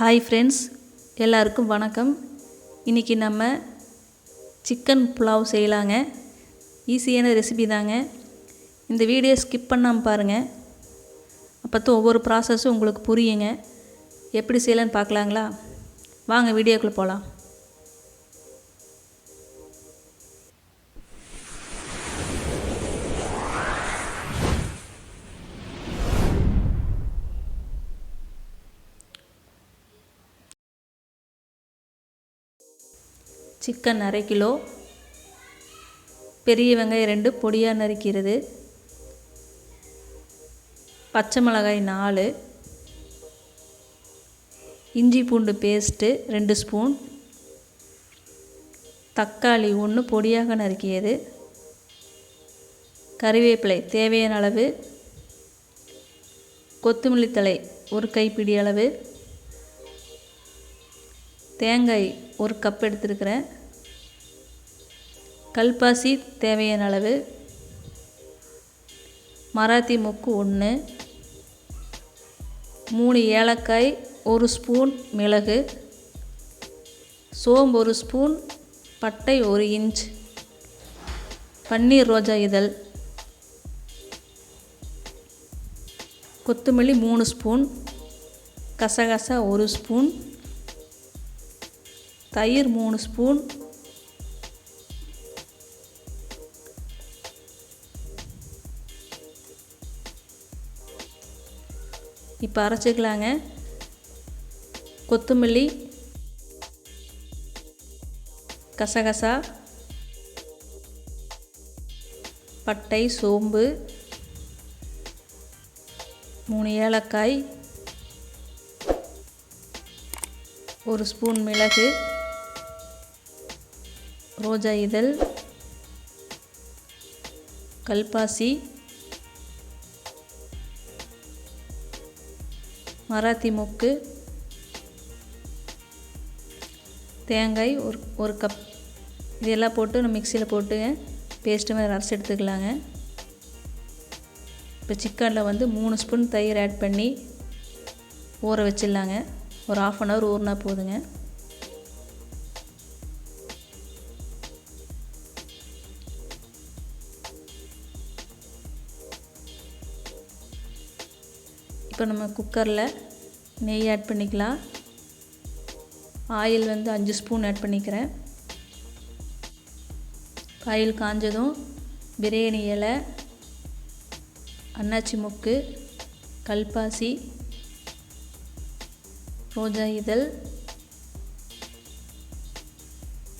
Hi friends, எல்லாருக்கும் வணக்கம். இன்றைக்கி நம்ம சிக்கன் புலாவ் செய்யலாங்க. ஈஸியான ரெசிபி தாங்க. இந்த வீடியோ ஸ்கிப் பண்ணாமல் பாருங்கள். அப்போ தான் ஒவ்வொரு ப்ராசஸும் உங்களுக்கு புரியுங்க. எப்படி செய்யலான்னு பார்க்கலாங்களா? வாங்க வீடியோக்குள்ளே போகலாம். சிக்கன் 1/2 கிலோ, பெரிய வெங்காயம் 2 பொடியாக நறுக்கிறது, பச்சை மிளகாய் 4, இஞ்சி பூண்டு பேஸ்ட்டு 2 ஸ்பூன், தக்காளி 1 பொடியாக நறுக்கியது, கறிவேப்பிலை தேவையான அளவு, கொத்தமல்லி தழை 1 கைப்பிடி அளவு, தேங்காய் 1 கப் எடுத்துருக்கிறேன், கல்பாசி தேவையான அளவு, மராத்தி மொக்கு 1, 3 ஏலக்காய், 1 ஸ்பூன் மிளகு, சோம்பு 1 ஸ்பூன், பட்டை 1 இன்ச், பன்னீர் ரோஜா இதழ், கொத்தமல்லி 3 ஸ்பூன், கசகசா 1 ஸ்பூன், தயிர் 3 ஸ்பூன், இப்போ அரைச்சிக்கலாங்க. கொத்தமல்லி, கசகசா, பட்டை, சோம்பு, 3 ஏலக்காய், 1 ஸ்பூன் மிளகு, ரோஜா இதழ், கல்பாசி, மராத்தி மொக்கு, தேங்காய் ஒரு கப், இதெல்லாம் போட்டு நம்ம மிக்சியில் போட்டு பேஸ்ட்டு மாதிரி அரைச்சி எடுத்துக்கலாங்க. இப்போ சிக்கனில் 3 ஸ்பூன் தயிர் ஆட் பண்ணி ஊற வச்சிடலாங்க. ஒரு 1/2 hour ஊறினா போதுங்க. இப்போ நம்ம குக்கரில் நெய் ஆட் பண்ணிக்கலாம். ஆயில் 5 ஸ்பூன் ஆட் பண்ணிக்கிறேன். ஆயில் காஞ்சதும் பிரியாணி இலை, அன்னாச்சி மொக்கு, கல்பாசி, ரோஜா இதழ்,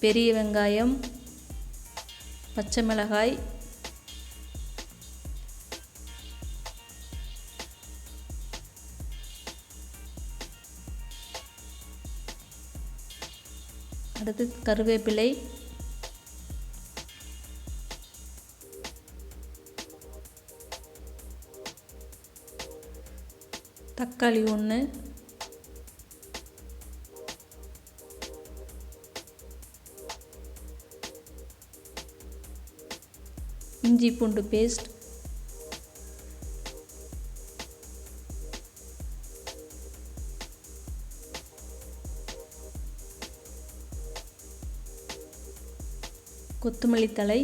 பெரிய வெங்காயம், பச்சை மிளகாய், அடுத்து கருவேப்பிலை, தக்காளி 1, இஞ்சி பூண்டு பேஸ்ட், கொத்தமல்லி தழை,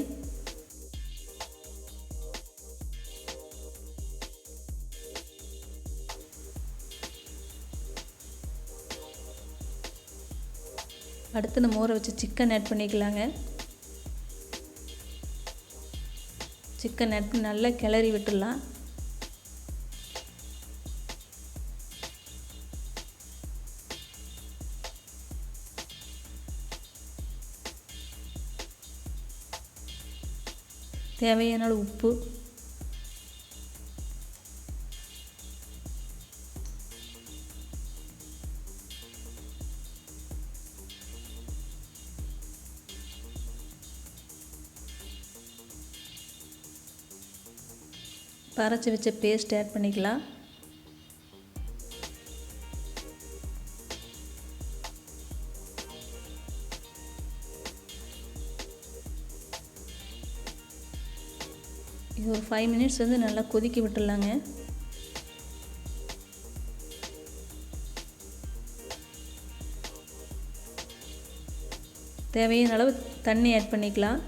அடுத்து நம்ம ஊற வச்சு சிக்கன் ஆட் பண்ணிக்கலாங்க. சிக்கன் ஆட் பண்ணி நல்லா கிளறி விட்டுடலாம். தேவையான அளவு உப்பு, அரைச்சி வச்ச பேஸ்ட் ஆட் பண்ணிக்கலாம். இது ஒரு 5 minutes நல்லா கொதிக்க விட்டுடலாங்க. தேவையான அளவு தண்ணி ஆட் பண்ணிக்கலாம்.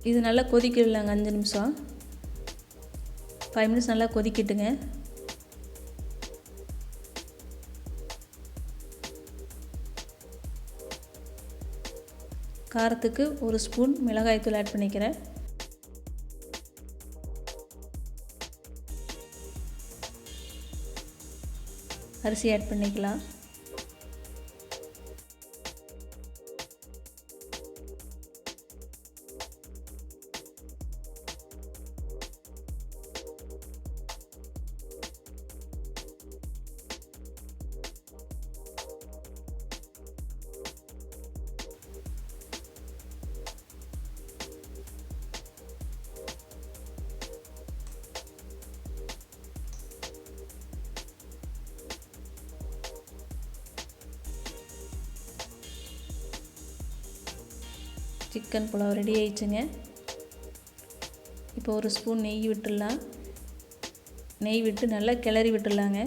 இது நல்லா கொதிக்கிடலாங்க. 5 நிமிஷம் 5 மினிட்ஸ் நல்லா கொதிக்கிட்டுங்க. காரத்துக்கு 1 ஸ்பூன் மிளகாய்த்தூள் ஆட் பண்ணிக்கிறேன். அரிசி ஆட் பண்ணிக்கலாம். சிக்கன் புலாவ் ரெடி ஆயிடுச்சுங்க. இப்போ 1 ஸ்பூன் நெய் விட்டுடலாம். நெய் விட்டு நல்லா கிளறி விட்டுடலாங்க.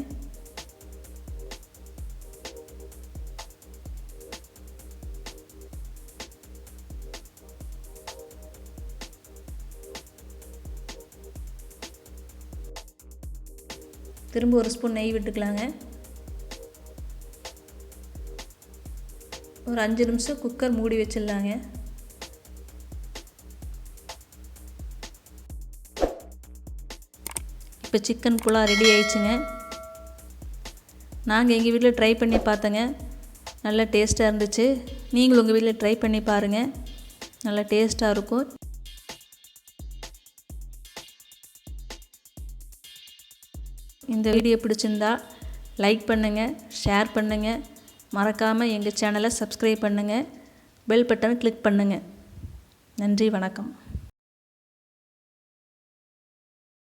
திரும்ப 1 ஸ்பூன் நெய் விட்டுக்கலாங்க. ஒரு 5 நிமிஷம் குக்கர் மூடி வச்சிடலாங்க. இப்போ சிக்கன் புலாவ் ரெடி ஆயிடுச்சுங்க. நாங்கள் எங்கள் வீட்டில் ட்ரை பண்ணி பார்த்தேங்க. நல்லா டேஸ்ட்டாக இருந்துச்சு. நீங்களும் உங்கள் வீட்டில் ட்ரை பண்ணி பாருங்கள். நல்லா டேஸ்ட்டாக இருக்கும். இந்த வீடியோ பிடிச்சிருந்தா லைக் பண்ணுங்கள், ஷேர் பண்ணுங்கள். மறக்காமல் எங்கள் சேனலை சப்ஸ்கிரைப் பண்ணுங்கள். பெல் பட்டனை கிளிக் பண்ணுங்கள். நன்றி, வணக்கம்.